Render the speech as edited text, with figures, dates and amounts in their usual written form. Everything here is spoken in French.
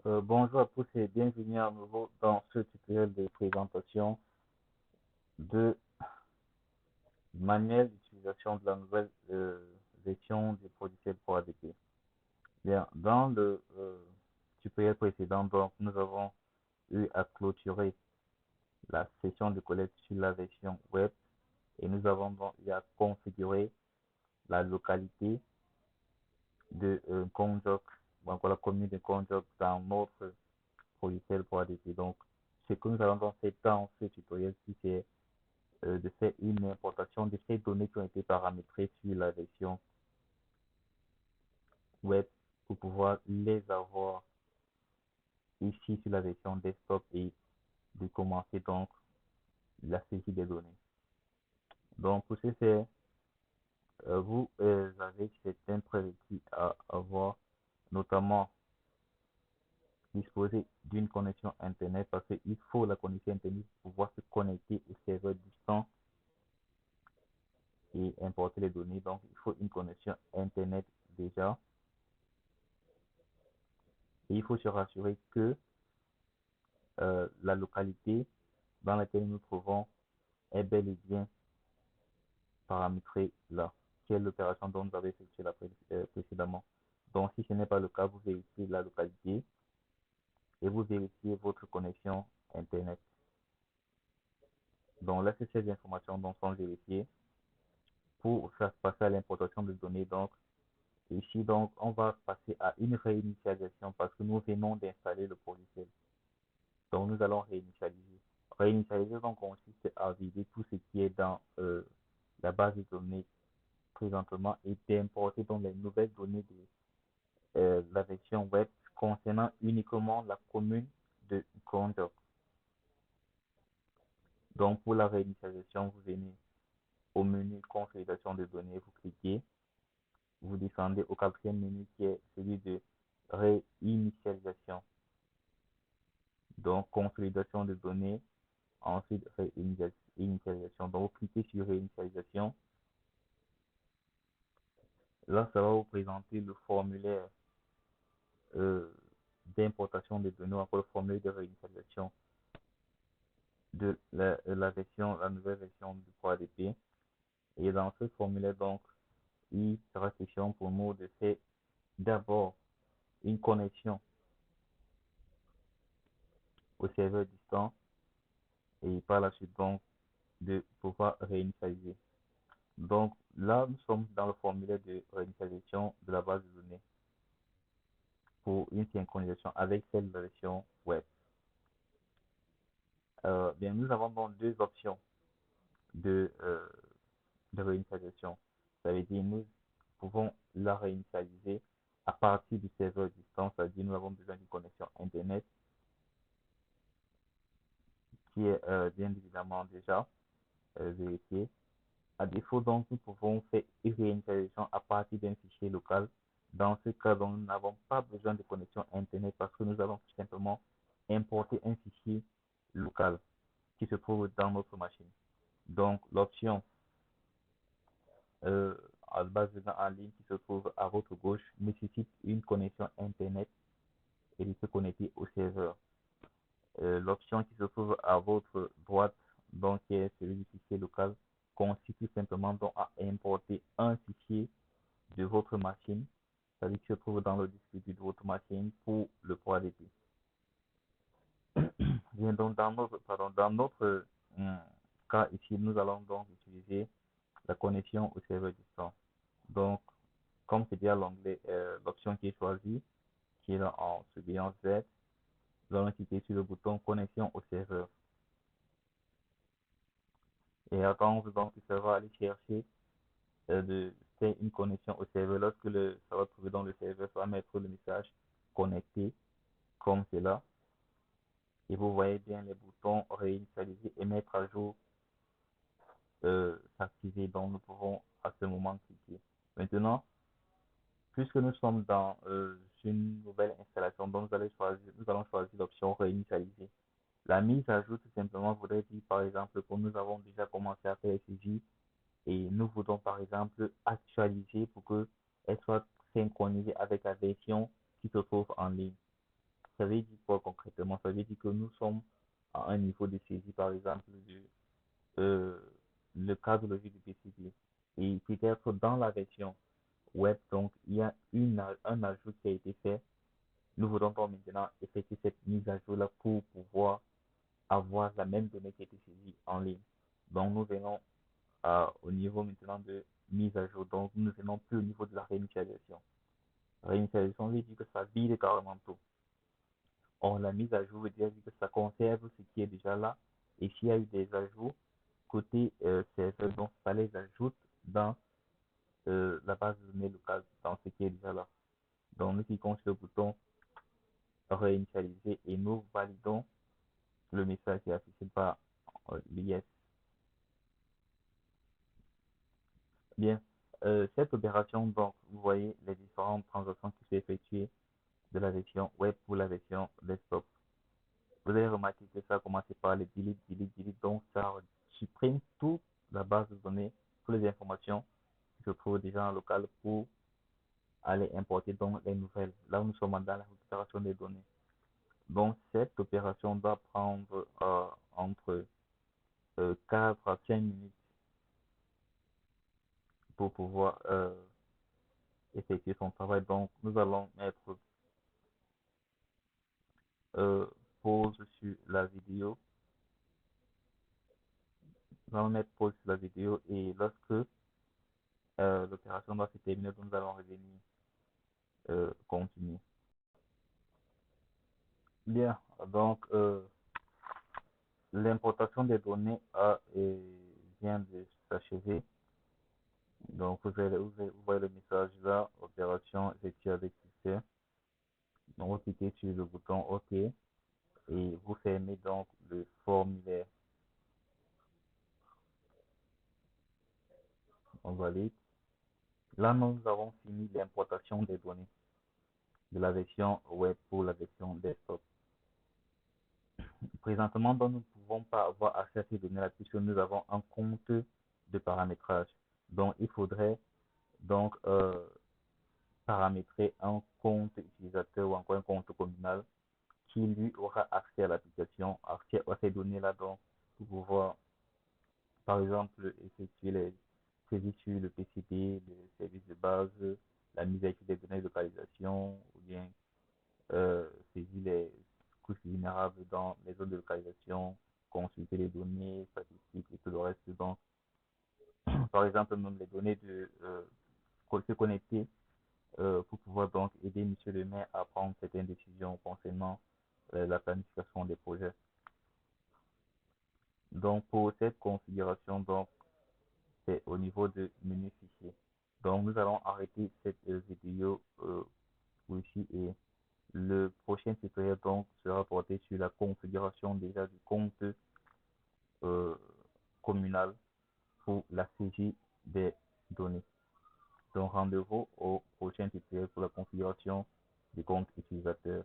Bonjour à tous et bienvenue à nouveau dans ce tutoriel de présentation de manuel d'utilisation de la nouvelle version du logiciel pour ADP. Bien, dans le tutoriel précédent, donc, nous avons eu à clôturer la session de collecte sur la version web et nous avons donc eu à configurer la localité de Conjoc, ou encore la commune de Conjoc dans notre logiciel pour ADP. Donc, ce que nous allons donc faire dans ce tutoriel-ci, c'est de faire une importation de ces données qui ont été paramétrées sur la version web pour pouvoir les avoir ici sur la version desktop et de commencer donc la saisie des données. Donc, pour ce faire, vous avez certains prérequis à avoir, notamment disposer d'une connexion Internet parce qu'il faut la connexion Internet pour pouvoir se connecter au serveur distant et importer les données. Donc, il faut une connexion Internet déjà. Et il faut se rassurer que la localité dans laquelle nous nous trouvons est bel et bien paramétrée là, quelle l'opération dont vous avez effectué précédemment. Donc, si ce n'est pas le cas, vous vérifiez la localité et vous vérifiez votre connexion Internet. Donc, là, c'est ces informations dont sont vérifiées pour faire passer à l'importation de données. Donc, ici, donc, on va passer à une réinitialisation parce que nous venons d'installer le logiciel. Donc, nous allons réinitialiser. Réinitialiser, donc, consiste à vider tout ce qui est dans la base de données présentement et d'importer donc les nouvelles données de la version web concernant uniquement la commune de Conjoc. Donc, pour la réinitialisation, vous venez au menu consolidation de données, vous cliquez, vous descendez au quatrième menu qui est celui de réinitialisation. Donc, consolidation de données, ensuite réinitialisation. Donc, vous cliquez sur réinitialisation. Là, ça va vous présenter le formulaire euh, d'importation des données, encore le formulaire de réinitialisation de la nouvelle version du ProADP. Et dans ce formulaire, donc, il sera question pour nous de faire d'abord une connexion au serveur distant et par la suite, donc, de pouvoir réinitialiser. Donc, là, nous sommes dans le formulaire de réinitialisation de la base de données pour une synchronisation avec celle de la version web. Bien, nous avons donc deux options de, euh, de réinitialisation. Ça veut dire nous pouvons la réinitialiser à partir du serveur distant, c'est-à-dire nous avons besoin d'une connexion Internet qui est bien évidemment déjà vérifiée. À défaut, donc, nous pouvons faire une réinitialisation à partir d'un fichier local. Dans ce cas, donc, nous n'avons pas besoin de connexion Internet parce que nous allons tout simplement importer un fichier local qui se trouve dans notre machine. Donc, l'option euh, à base de données en ligne qui se trouve à votre gauche nécessite une connexion Internet et de se connecter au serveur. L'option qui se trouve à votre droite, donc qui est celui du fichier local, consiste simplement donc à importer un fichier de votre machine, c'est-à-dire qui se trouve dans le disque dur de votre machine pour le port ADP. Bien, donc dans notre cas ici, nous allons donc utiliser la connexion au serveur distant. Donc, comme c'est bien l'onglet, l'option qui est choisie, qui est là en surveillance verte, nous allons cliquer sur le bouton connexion au serveur. Et quand donc, ça va aller chercher de faire une connexion au serveur. Lorsque ça va trouver dans le serveur, ça va mettre le message connecté comme cela. Et vous voyez bien les boutons réinitialiser et mettre à jour s'activer. Donc nous pouvons à ce moment cliquer. Maintenant, puisque nous sommes dans une nouvelle installation, donc nous allons choisir l'option réinitialiser. La mise à jour, tout simplement, voudrait dire, par exemple, que nous avons déjà commencé à faire les saisies et nous voulons, par exemple, actualiser pour qu'elle soit synchronisée avec la version qui se trouve en ligne. Ça veut dire quoi concrètement? Ça veut dire que nous sommes à un niveau de saisie, par exemple, euh, le cadre de vie du PCB. Et peut-être dans la version web, donc, il y a un ajout qui a été fait. Nous voulons donc maintenant effectuer cette mise à jour-là pour pouvoir avoir la même donnée qui a été saisie en ligne. Donc, nous venons au niveau maintenant de mise à jour. Donc, nous ne venons plus au niveau de la réinitialisation. La réinitialisation veut dire que ça vide carrément tout. Or, la mise à jour veut dire que ça conserve ce qui est déjà là. Et s'il y a eu des ajouts, côté serveur, donc ça les ajoute dans la base de données locale, dans ce qui est déjà là. Donc, nous cliquons sur le bouton réinitialiser et nous validons le message qui est affiché par l'IS. Bien, cette opération, donc, vous voyez les différentes transactions qui sont effectuées de la version web pour la version desktop. Vous avez remarqué que ça a commencé par les delete, delete, delete, donc ça supprime toute la base de données, toutes les informations qui se trouvent déjà en local pour aller importer donc les nouvelles. Là, nous sommes dans la récupération des données. Donc, cette opération doit prendre entre 4 à 5 minutes pour pouvoir effectuer son travail. Donc, nous allons mettre euh, pause sur la vidéo. Nous allons mettre pause sur la vidéo et lorsque l'opération doit se terminer, nous allons revenir continuer. Bien, donc l'importation des données vient de s'achever. Donc vous voyez le message là, opération effectuée avec succès. Donc vous cliquez sur le bouton OK et vous fermez donc le formulaire. On valide. Là, nous avons fini l'importation des données de la version web pour la version desktop. Présentement, donc, nous ne pouvons pas avoir accès à ces données-là puisque nous avons un compte de paramétrage. Donc, il faudrait donc paramétrer un compte utilisateur ou encore un compte communal qui lui aura accès à l'application, accès à ces données-là donc pour pouvoir, par exemple, effectuer les saisies sur le PCB, le service de base, la mise à jour des données de localisation ou bien saisir les couches vulnérables dans les zones de localisation, consulter les données statistiques et tout le reste. Donc, par exemple, même les données de se connecter pour pouvoir donc aider Monsieur le maire à prendre certaines décisions concernant la planification des projets. Donc, pour cette configuration, donc, c'est au niveau de menu fichier. Donc, nous allons arrêter cette vidéo ici et le prochain tutoriel donc sera porté sur la configuration déjà du compte euh, communal pour la saisie des données. Donc rendez-vous au prochain tutoriel pour la configuration du compte utilisateur.